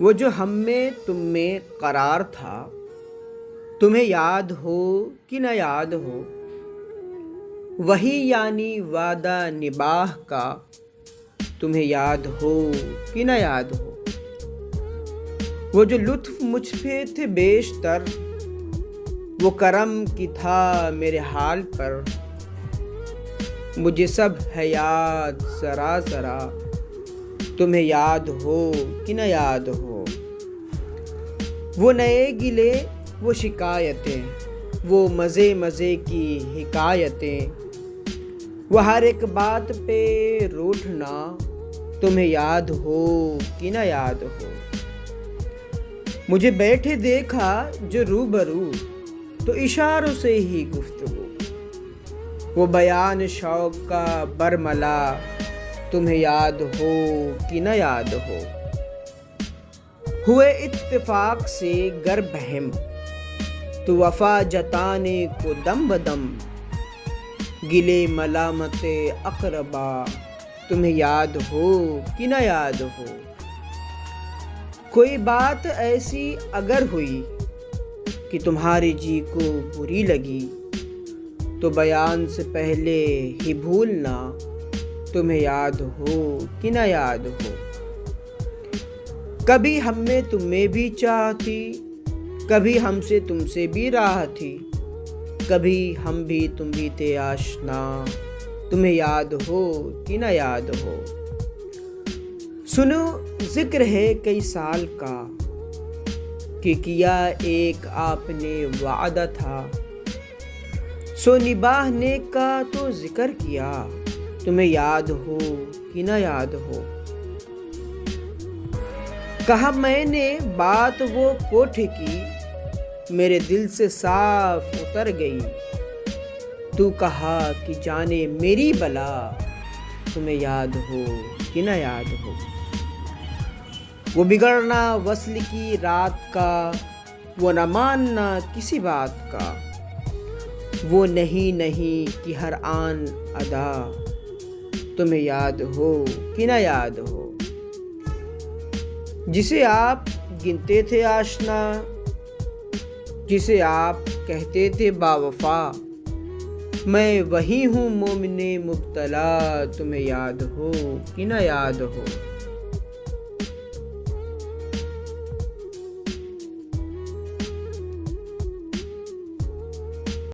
वो जो हम में तुम में करार था, तुम्हें याद हो कि न याद हो, वही यानी वादा निबाह का, तुम्हें याद हो कि न याद हो। वो जो लुत्फ मुझ पे थे बेशतर, वो करम की था मेरे हाल पर, मुझे सब है याद जरा जरा, तुम्हें याद हो कि न याद हो। वो नए गिले, वो शिकायतें, वो मज़े मज़े की हिकायतें, वो हर एक बात पे रूठना, तुम्हें याद हो कि न याद हो। मुझे बैठे देखा जो रूबरू, तो इशारों से ही गुफ्तगू, वो बयान शौक का बरमला, तुम्हें याद हो कि न याद हो। हुए इत्तेफाक से गर बहम, तो वफा जताने को दम बदम, गिले मलामते अकरबा, तुम्हें याद हो कि न याद हो। कोई बात ऐसी अगर हुई कि तुम्हारे जी को बुरी लगी, तो बयान से पहले ही भूलना, तुम्हें याद हो कि न याद हो। कभी हम में तुम्हें भी चाह थी, कभी हमसे तुमसे भी राह थी, कभी हम भी तुम भी थे आशना, तुम्हें याद हो कि न याद हो। सुनो जिक्र है कई साल का, कि किया एक आपने वादा था, सो निभाने का तो जिक्र किया, तुम्हें याद हो कि न याद हो। कहा मैंने बात वो कोठे की, मेरे दिल से साफ उतर गई, तू कहा कि जाने मेरी बला, तुम्हें याद हो कि न याद हो। वो बिगड़ना वस्ल की रात का, वो न मानना किसी बात का, वो नहीं नहीं कि हर आन अदा, तुम्हें याद हो कि न याद हो। जिसे आप गिनते थे आशना, जिसे आप कहते थे बावफा, मैं वही हूँ मोमिने मुब्तला, तुम्हें याद हो कि न याद हो।